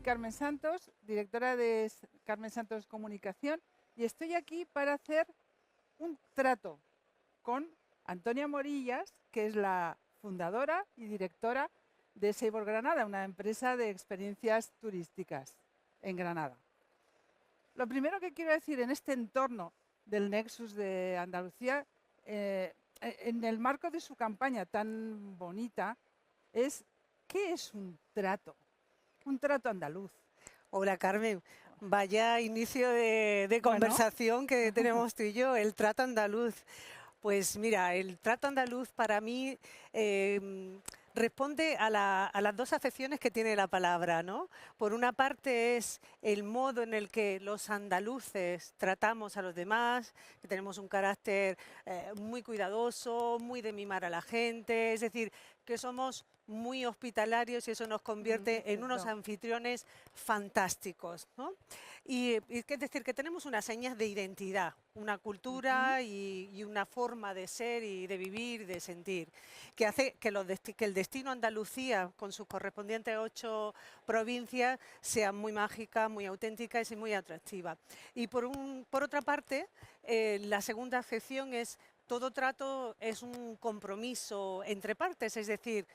Carmen Santos, directora de Carmen Santos Comunicación, y estoy aquí para hacer un trato con Antonia Morillas, que es la fundadora y directora de Seibor Granada, una empresa de experiencias turísticas en Granada. Lo primero que quiero decir en este entorno del Nexus de Andalucía, en el marco de su campaña tan bonita, es ¿qué es un trato? Un trato andaluz. Hola Carmen, vaya inicio de conversación que tenemos tú y yo, el trato andaluz. Pues mira, el trato andaluz para mí responde a las dos acepciones que tiene la palabra, ¿no? Por una parte es el modo en el que los andaluces tratamos a los demás, que tenemos un carácter muy cuidadoso, muy de mimar a la gente, es decir, que somos muy hospitalarios y eso nos convierte en unos anfitriones fantásticos, ¿no? Y es decir, que tenemos unas señas de identidad, una cultura y una forma de ser y de vivir y de sentir, que hace que el destino Andalucía, con sus correspondientes 8 provincias, sea muy mágica, muy auténtica y muy atractiva. Y por otra parte, la segunda acepción es todo trato es un compromiso entre partes, es decir,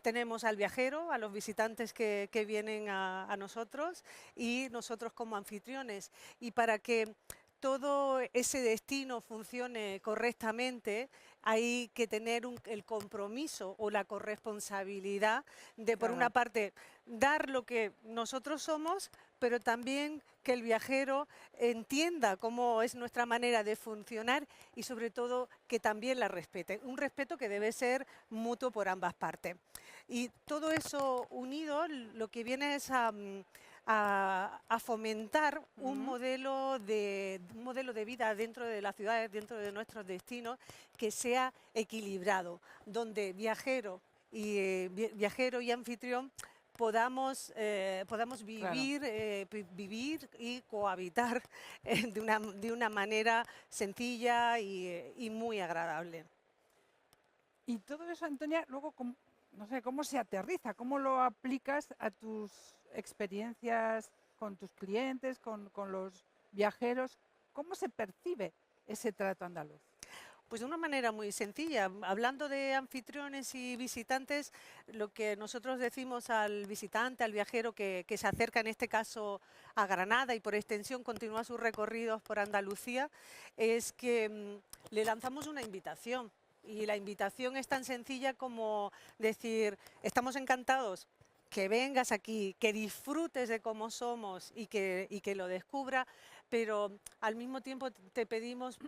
tenemos al viajero, a los visitantes que vienen a nosotros y nosotros como anfitriones. Y para que todo ese destino funcione correctamente, hay que tener el compromiso o la corresponsabilidad de, por una parte, dar lo que nosotros somos, pero también que el viajero entienda cómo es nuestra manera de funcionar y, sobre todo, que también la respete. Un respeto que debe ser mutuo por ambas partes. Y todo eso unido, lo que viene es a fomentar un modelo de vida dentro de las ciudades, dentro de nuestros destinos, que sea equilibrado, donde viajero y anfitrión podamos vivir, vivir y cohabitar de una manera sencilla y muy agradable. Y todo eso, Antonia, luego, no sé, ¿cómo se aterriza? ¿Cómo lo aplicas a tus experiencias con tus clientes, con los viajeros? ¿Cómo se percibe ese trato andaluz? Pues de una manera muy sencilla. Hablando de anfitriones y visitantes, lo que nosotros decimos al visitante, al viajero que se acerca en este caso a Granada y por extensión continúa sus recorridos por Andalucía, es que le lanzamos una invitación. Y la invitación es tan sencilla como decir, estamos encantados que vengas aquí, que disfrutes de cómo somos y que lo descubra, pero al mismo tiempo te pedimos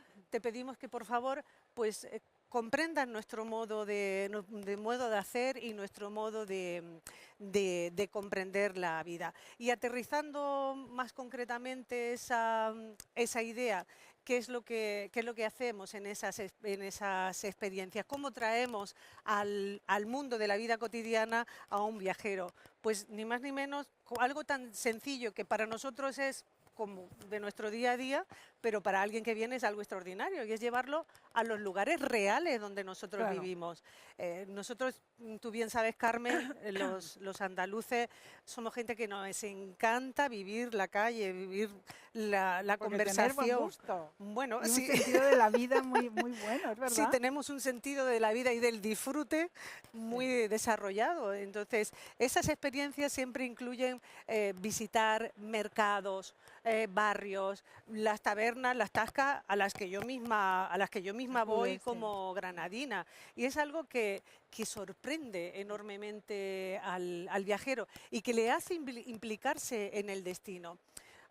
que por favor pues comprendan nuestro modo de hacer y nuestro modo de comprender la vida. Y aterrizando más concretamente esa idea, ¿qué es lo que hacemos en esas experiencias? ¿Cómo traemos al mundo de la vida cotidiana a un viajero? Pues ni más ni menos algo tan sencillo que para nosotros es como de nuestro día a día, pero para alguien que viene es algo extraordinario y es llevarlo a los lugares reales donde nosotros vivimos. Nosotros, tú bien sabes, Carmen, los andaluces somos gente que nos encanta vivir la calle, vivir la conversación. Tener buen gusto. Bueno, y un sí. sentido de la vida muy bueno, es verdad. Sí, tenemos un sentido de la vida y del disfrute muy desarrollado. Entonces, esas experiencias siempre incluyen visitar mercados, barrios, las tabernas, las tascas a las que yo misma voy como granadina. Y es algo que sorprende enormemente al viajero y que le hace implicarse en el destino.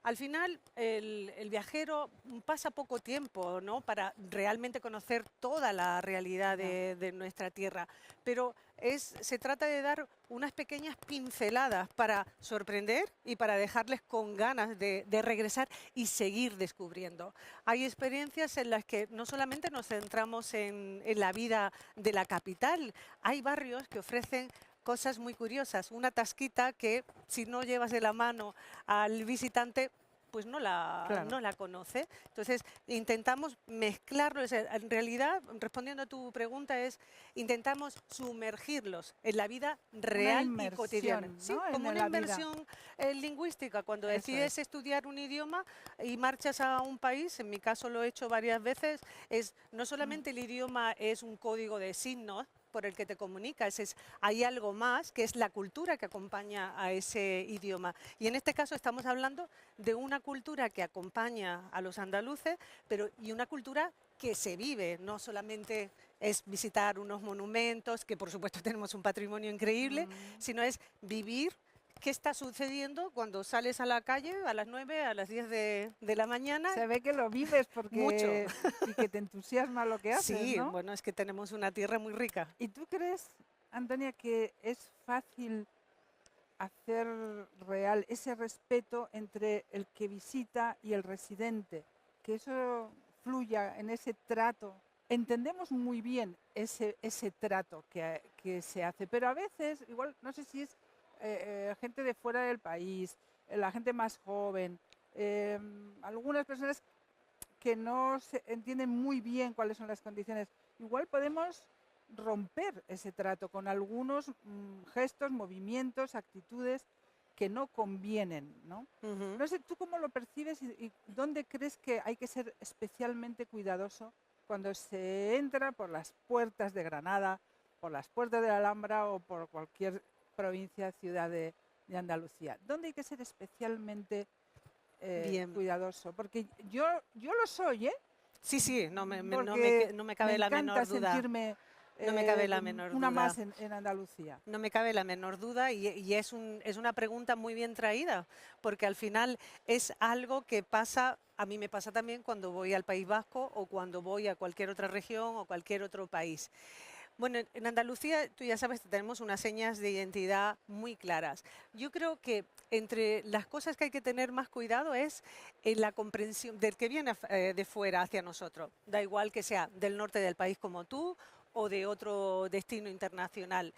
Al final, el viajero pasa poco tiempo, ¿no?, para realmente conocer toda la realidad de nuestra tierra, pero se trata de dar unas pequeñas pinceladas para sorprender y para dejarles con ganas de regresar y seguir descubriendo. Hay experiencias en las que no solamente nos centramos en la vida de la capital, hay barrios que ofrecen cosas muy curiosas, una tasquita que si no llevas de la mano al visitante, pues no Claro. la conoce. Entonces intentamos mezclarlo. En realidad, respondiendo a tu pregunta, intentamos sumergirlos en la vida Una real y cotidiana. inmersión, Sí, ¿no? En como una la vida. inversión lingüística. Cuando Eso es. decides estudiar un idioma y marchas a un país, en mi caso lo he hecho varias veces, no Mm. solamente el idioma es un código de signos por el que te comunicas, hay algo más que es la cultura que acompaña a ese idioma. Y en este caso estamos hablando de una cultura que acompaña a los andaluces, y una cultura que se vive, no solamente es visitar unos monumentos, que por supuesto tenemos un patrimonio increíble, Mm. sino es vivir qué está sucediendo cuando sales a la calle a las 9, a las 10 de la mañana. Se ve que lo vives Mucho. porque y que te entusiasma lo que haces, Sí, ¿no? bueno, es que tenemos una tierra muy rica. ¿Y tú crees, Antonia, que es fácil hacer real ese respeto entre el que visita y el residente? Que eso fluya en ese trato. Entendemos muy bien ese trato que se hace, pero a veces, igual, no sé si es gente de fuera del país, la gente más joven, algunas personas que no se entienden muy bien cuáles son las condiciones. Igual podemos romper ese trato con algunos gestos, movimientos, actitudes que no convienen, ¿no? Ujú. No sé, ¿tú cómo lo percibes y dónde crees que hay que ser especialmente cuidadoso cuando se entra por las puertas de Granada, por las puertas de la Alhambra o por cualquier provincia, ciudad de Andalucía? ¿Dónde hay que ser especialmente Bien. cuidadoso? Porque yo lo soy, ¿eh? Sí, sí, Porque no me me cabe la encanta menor duda. sentirme No me cabe la menor una más duda. en Andalucía. No me cabe la menor duda y es una pregunta muy bien traída, porque al final es algo que pasa, a mí me pasa también cuando voy al País Vasco o cuando voy a cualquier otra región o cualquier otro país. Bueno, en Andalucía, tú ya sabes, tenemos unas señas de identidad muy claras. Yo creo que entre las cosas que hay que tener más cuidado es en la comprensión del que viene de fuera hacia nosotros. Da igual que sea del norte del país como tú o de otro destino internacional.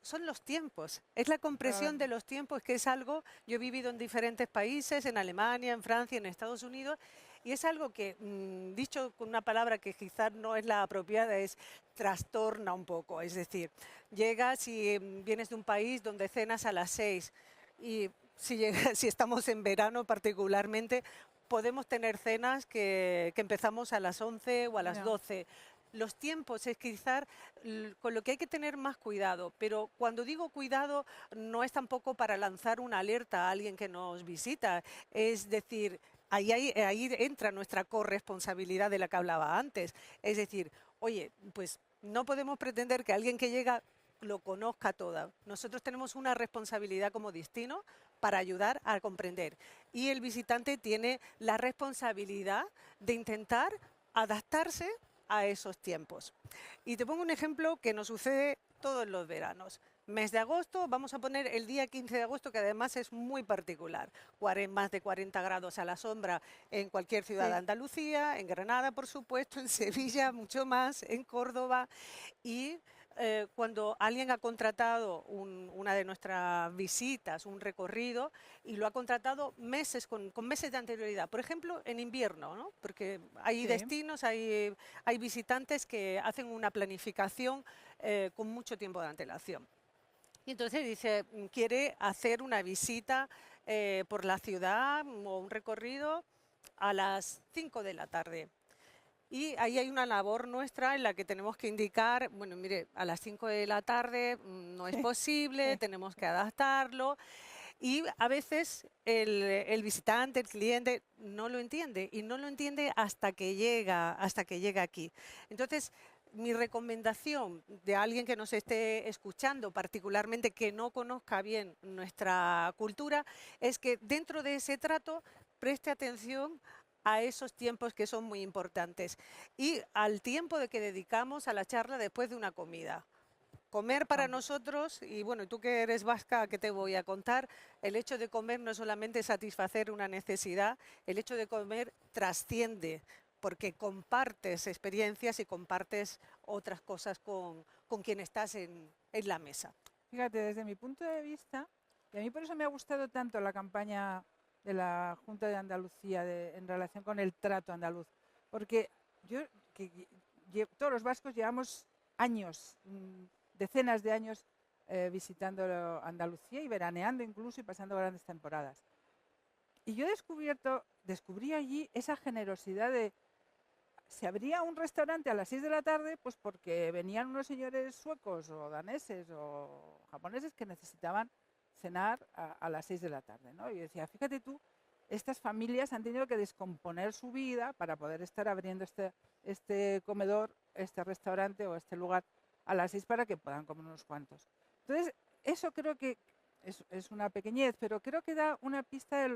Son los tiempos, es la Claro. comprensión de los tiempos, que es algo, yo he vivido en diferentes países, en Alemania, en Francia, en Estados Unidos, y es algo que, dicho con una palabra que quizás no es la apropiada, trastorna un poco. Es decir, llegas y vienes de un país donde cenas a las 6 y si estamos en verano particularmente, podemos tener cenas que empezamos a las 11 o a las Ya. 12. Los tiempos es quizás con lo que hay que tener más cuidado, pero cuando digo cuidado no es tampoco para lanzar una alerta a alguien que nos visita, es decir, ahí entra nuestra corresponsabilidad de la que hablaba antes, es decir, oye, pues no podemos pretender que alguien que llega lo conozca toda. Nosotros tenemos una responsabilidad como destino para ayudar a comprender y el visitante tiene la responsabilidad de intentar adaptarse a esos tiempos. Y te pongo un ejemplo que nos sucede todos los veranos. Mes de agosto, vamos a poner el día 15 de agosto, que además es muy particular. Más de 40 grados a la sombra en cualquier ciudad de Sí. Andalucía, en Granada, por supuesto, en Sevilla, mucho más, en Córdoba. Y cuando alguien ha contratado una de nuestras visitas, un recorrido, y lo ha contratado con meses de anterioridad, por ejemplo, en invierno, ¿no? Porque hay Sí. destinos, hay visitantes que hacen una planificación con mucho tiempo de antelación. Y entonces dice, quiere hacer una visita por la ciudad o un recorrido a las 5 de la tarde. Y ahí hay una labor nuestra en la que tenemos que indicar, bueno, mire, a las 5 de la tarde no es posible, Sí. tenemos que adaptarlo. Y a veces el visitante, el cliente, no lo entiende y no lo entiende hasta que llega aquí. Entonces, mi recomendación de alguien que nos esté escuchando, particularmente que no conozca bien nuestra cultura, es que dentro de ese trato preste atención a esos tiempos que son muy importantes y al tiempo de que dedicamos a la charla después de una comida. Comer Ah, para nosotros, y bueno, tú que eres vasca, ¿qué te voy a contar? El hecho de comer no es solamente satisfacer una necesidad, el hecho de comer trasciende, porque compartes experiencias y compartes otras cosas con quien estás en la mesa. fíjate, desde mi punto de vista, y a mí por eso me ha gustado tanto la campaña de la Junta de Andalucía en relación con el trato andaluz. Porque yo, todos los vascos llevamos años, decenas de años visitando Andalucía y veraneando incluso y pasando grandes temporadas. Y yo descubrí allí esa generosidad de, se abría un restaurante a las 6 de la tarde, pues porque venían unos señores suecos o daneses o japoneses que necesitaban cenar a las 6 de la tarde, ¿no? Y decía, fíjate tú, estas familias han tenido que descomponer su vida para poder estar abriendo este comedor, este restaurante o este lugar a las 6 para que puedan comer unos cuantos. Entonces, eso creo que es una pequeñez, pero creo que da una pista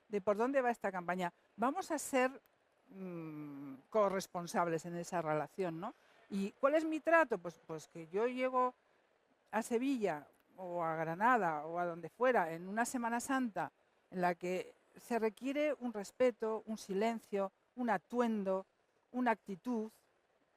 de por dónde va esta campaña. Vamos a ser corresponsables en esa relación, ¿no? ¿Y cuál es mi trato? Pues que yo llego a Sevilla o a Granada o a donde fuera en una Semana Santa en la que se requiere un respeto, un silencio, un atuendo, una actitud,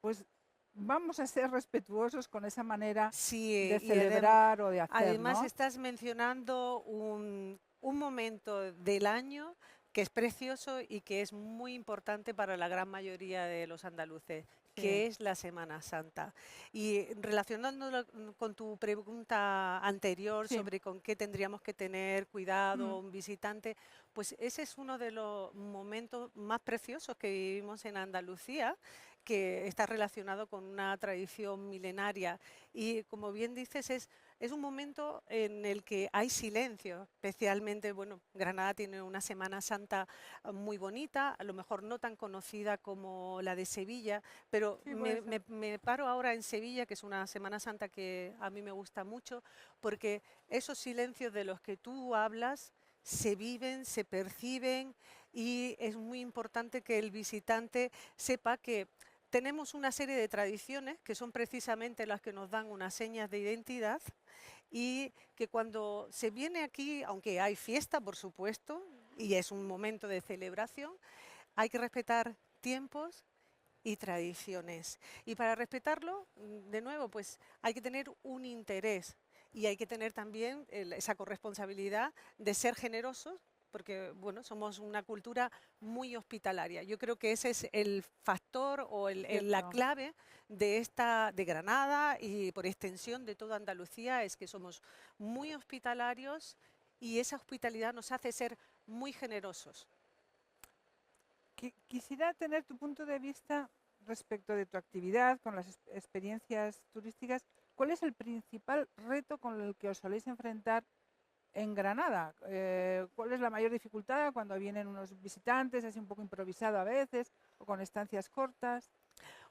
pues vamos a ser respetuosos con esa manera Sí, de celebrar o de hacer, además ¿no? estás mencionando un momento del año que es precioso y que es muy importante para la gran mayoría de los andaluces, Sí. que es la Semana Santa. Y relacionándolo con tu pregunta anterior Sí. sobre con qué tendríamos que tener cuidado Mm. un visitante, pues ese es uno de los momentos más preciosos que vivimos en Andalucía, que está relacionado con una tradición milenaria. Y como bien dices, es un momento en el que hay silencio, especialmente, bueno, Granada tiene una Semana Santa muy bonita, a lo mejor no tan conocida como la de Sevilla, pero Sí, puede ser. me paro ahora en Sevilla, que es una Semana Santa que a mí me gusta mucho, porque esos silencios de los que tú hablas se viven, se perciben y es muy importante que el visitante sepa que tenemos una serie de tradiciones que son precisamente las que nos dan unas señas de identidad y que cuando se viene aquí, aunque hay fiesta, por supuesto, y es un momento de celebración, hay que respetar tiempos y tradiciones. Y para respetarlo, de nuevo, pues hay que tener un interés y hay que tener también esa corresponsabilidad de ser generosos porque bueno, somos una cultura muy hospitalaria. Yo creo que ese es el factor o la Cierto. clave de Granada y por extensión de toda Andalucía, es que somos muy hospitalarios y esa hospitalidad nos hace ser muy generosos. Quisiera tener tu punto de vista respecto de tu actividad con las experiencias turísticas. ¿Cuál es el principal reto con el que os soléis enfrentar en Granada? ¿Cuál es la mayor dificultad cuando vienen unos visitantes, así un poco improvisado a veces, o con estancias cortas?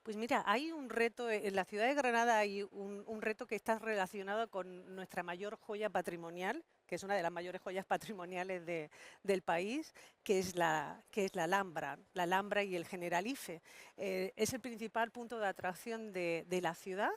Pues mira, hay un reto, en la ciudad de Granada hay un reto que está relacionado con nuestra mayor joya patrimonial, que es una de las mayores joyas patrimoniales del país, que es la Alhambra y el Generalife. Es el principal punto de atracción de la ciudad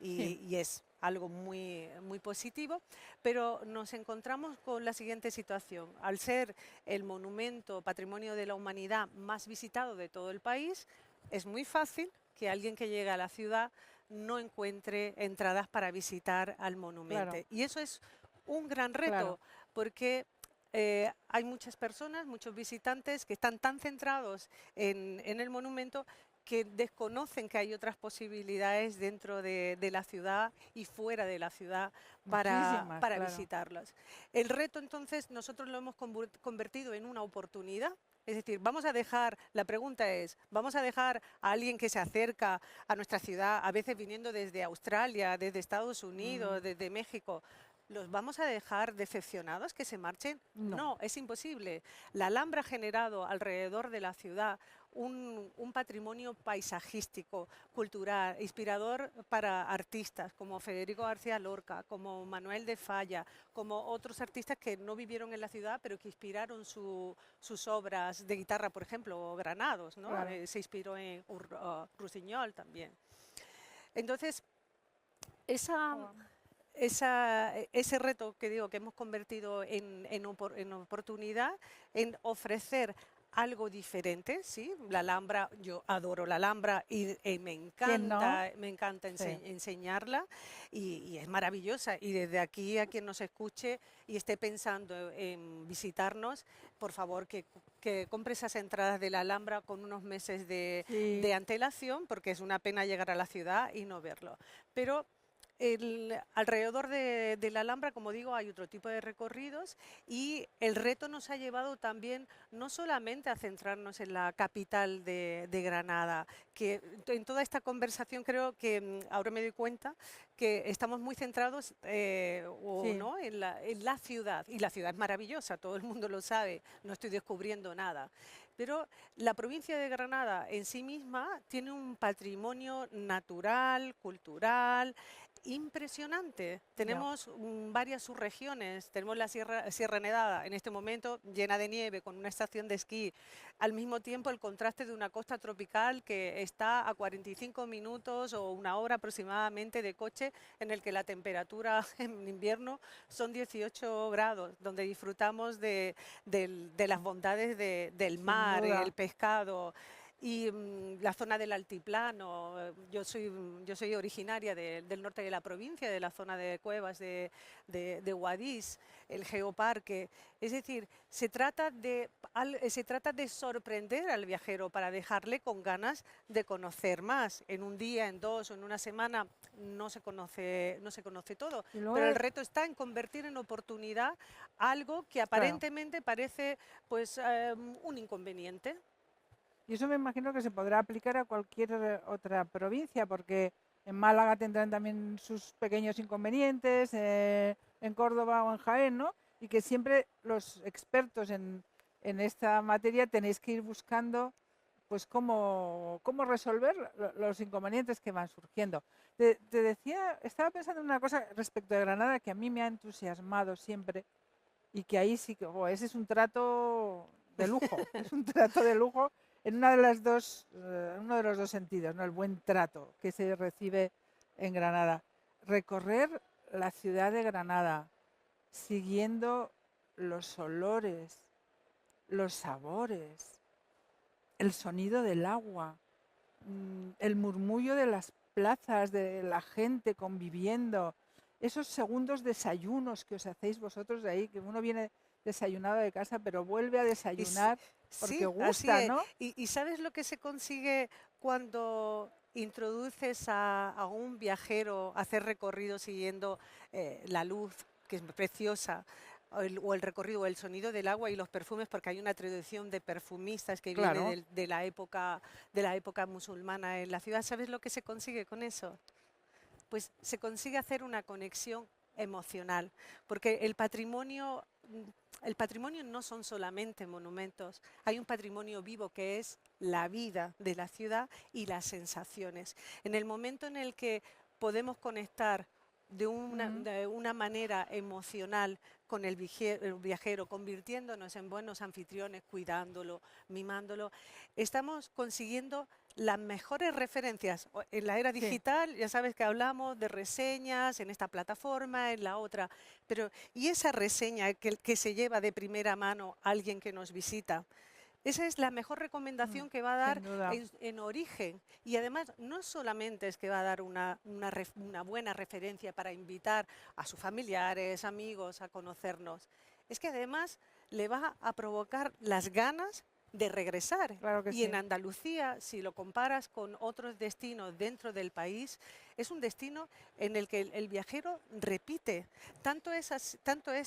Sí. y es algo muy, muy positivo, pero nos encontramos con la siguiente situación. Al ser el monumento patrimonio de la humanidad más visitado de todo el país, es muy fácil que alguien que llega a la ciudad no encuentre entradas para visitar al monumento. Claro, Y eso es un gran claro. reto porque hay muchas personas, muchos visitantes que están tan centrados en el monumento que desconocen que hay otras posibilidades dentro de la ciudad y fuera de la ciudad Muchísimas, para claro. visitarlos. El reto entonces nosotros lo hemos convertido en una oportunidad. Es decir, la pregunta es, ¿vamos a dejar a alguien que se acerca a nuestra ciudad, a veces viniendo desde Australia, desde Estados Mm, Unidos, desde México, los vamos a dejar decepcionados que se marchen? no. No, es imposible. La Alhambra ha generado alrededor de la ciudad un patrimonio paisajístico, cultural, inspirador para artistas como Federico García Lorca, como Manuel de Falla, como otros artistas que no vivieron en la ciudad, pero que inspiraron sus obras de guitarra, por ejemplo, Granados, ¿no? Claro. Se inspiró en Rusiñol también. Entonces, esa, Oh, ese reto que digo que hemos convertido en oportunidad, en ofrecer algo diferente, ¿sí? La Alhambra, yo adoro la Alhambra y ¿Quién no? me encanta Sí. enseñarla y es maravillosa. Y desde aquí a quien nos escuche y esté pensando en visitarnos, por favor que compre esas entradas de la Alhambra con unos meses Sí, de antelación, porque es una pena llegar a la ciudad y no verlo. Pero alrededor de la Alhambra, como digo, hay otro tipo de recorridos y el reto nos ha llevado también no solamente a centrarnos en la capital de Granada, que en toda esta conversación creo que ahora me doy cuenta que estamos muy centrados o, sí. ¿no? En la ciudad, y la ciudad es maravillosa, todo el mundo lo sabe, no estoy descubriendo nada. Pero la provincia de Granada en sí misma tiene un patrimonio natural, cultural, impresionante. Ya. Tenemos varias subregiones. Tenemos la Sierra Nevada en este momento llena de nieve con una estación de esquí. Al mismo tiempo el contraste de una costa tropical que está a 45 minutos o una hora aproximadamente de coche, en el que la temperatura en invierno son 18 grados, donde disfrutamos de las bondades del Sin mar, el duda. pescado. Y la zona del altiplano, yo soy originaria del norte de la provincia, de la zona de Cuevas de Guadix, el Geoparque. Es decir, se trata de sorprender al viajero para dejarle con ganas de conocer más. En un día, en dos o en una semana no se conoce todo, Y pero el luego, reto está en convertir en oportunidad algo que claro. aparentemente parece pues un inconveniente. Y eso me imagino que se podrá aplicar a cualquier otra provincia, porque en Málaga tendrán también sus pequeños inconvenientes, en Córdoba o en Jaén, ¿no? Y que siempre los expertos en esta materia tenéis que ir buscando pues cómo resolver los inconvenientes que van surgiendo. Te decía, estaba pensando en una cosa respecto de Granada que a mí me ha entusiasmado siempre y que ahí sí que, ese es un trato de lujo, es un trato de lujo en una de las dos, uno de los dos sentidos, ¿no? El buen trato que se recibe en Granada. Recorrer la ciudad de Granada siguiendo los olores, los sabores, el sonido del agua, el murmullo de las plazas, de la gente conviviendo, esos segundos desayunos que os hacéis vosotros de ahí, que uno viene desayunado de casa, pero vuelve a Y sí, desayunar porque sí, así gusta, es. ¿no? Y ¿sabes lo que se consigue cuando introduces a un viajero a hacer recorrido siguiendo la luz, que es preciosa, o el recorrido, o el sonido del agua y los perfumes, porque hay una tradición de perfumistas que viene Claro, de la época musulmana en la ciudad? ¿Sabes lo que se consigue con eso? Pues se consigue hacer una conexión emocional, porque el patrimonio no son solamente monumentos, hay un patrimonio vivo que es la vida de la ciudad y las sensaciones. En el momento en el que podemos conectar mm, de una manera emocional con el viajero, convirtiéndonos en buenos anfitriones, cuidándolo, mimándolo, estamos consiguiendo las mejores referencias. En la era sí, digital, ya sabes que hablamos de reseñas en esta plataforma, en la otra, pero ¿y esa reseña que se lleva de primera mano alguien que nos visita? Esa es la mejor recomendación que va a dar sin duda. en origen. Y además, no solamente es que va a dar una buena referencia para invitar a sus familiares, amigos a conocernos, es que además le va a provocar las ganas de regresar. Claro que Y en sí. Andalucía, si lo comparas con otros destinos dentro del país, es un destino en el que el viajero repite. Tanto es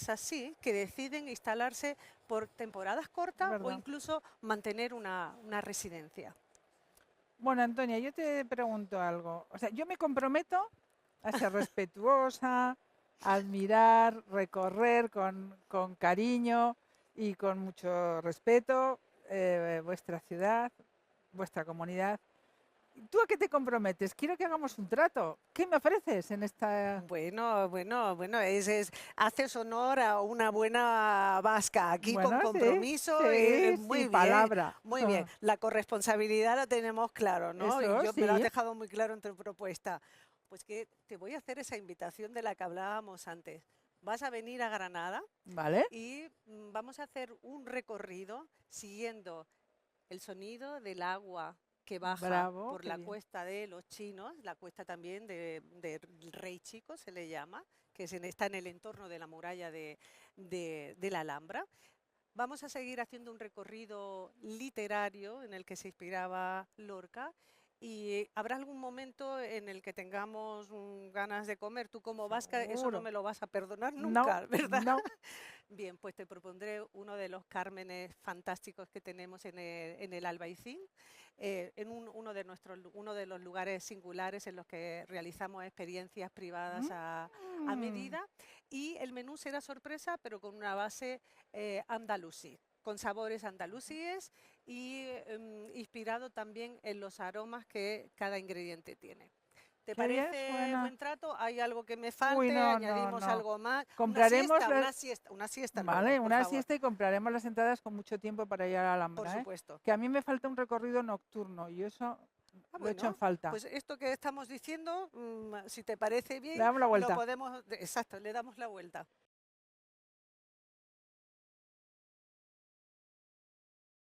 así que deciden instalarse por temporadas Es cortas o verdad. incluso mantener una residencia. Bueno, Antonia, yo te pregunto algo. O sea, yo me comprometo a ser respetuosa, a admirar, recorrer con cariño y con mucho respeto vuestra ciudad, vuestra comunidad. ¿Tú a qué te comprometes? Quiero que hagamos un trato. ¿Qué me ofreces en esta... Bueno, haces honor a una buena vasca, aquí con Bueno, sí, compromiso y sí, sí, muy bien, palabra. muy bien. La corresponsabilidad la tenemos claro, ¿no? Y Eso, yo me lo has sí. dejado muy claro en tu propuesta. Pues que te voy a hacer esa invitación de la que hablábamos antes. vas a venir a Granada ¿Vale? y vamos a hacer un recorrido siguiendo el sonido del agua que baja Bravo, por qué la bien. cuesta de los chinos, la cuesta también de Rey Chico se le llama, que está en el entorno de la muralla de la Alhambra. Vamos a seguir haciendo un recorrido literario en el que se inspiraba Lorca y habrá algún momento en el que tengamos ganas de comer. Tú como vasca eso no Seguro. me lo vas a perdonar No, nunca, ¿verdad? no. Bien, pues te propondré uno de los cármenes fantásticos que tenemos en el Albaicín, en uno de los lugares singulares en los que realizamos experiencias privadas a Mm, medida. Y el menú será sorpresa, pero con una base andalusí, con sabores andalusíes y inspirado también en los aromas que cada ingrediente tiene. ¿Te qué bien parece suena. buen trato? ¿Hay algo que me Uy, falte? no, no, ¿Añadimos no. algo más? Compraremos las... Una siesta luego, Vale, por una favor. siesta y compraremos las entradas con mucho tiempo para ir a la Por Alhambra, ¿eh? supuesto. Que a mí me falta un recorrido nocturno y eso Ah, lo he hecho en bueno, falta. pues esto que estamos diciendo, si te parece Le bien, damos la lo vuelta. podemos, exacto, le damos la vuelta.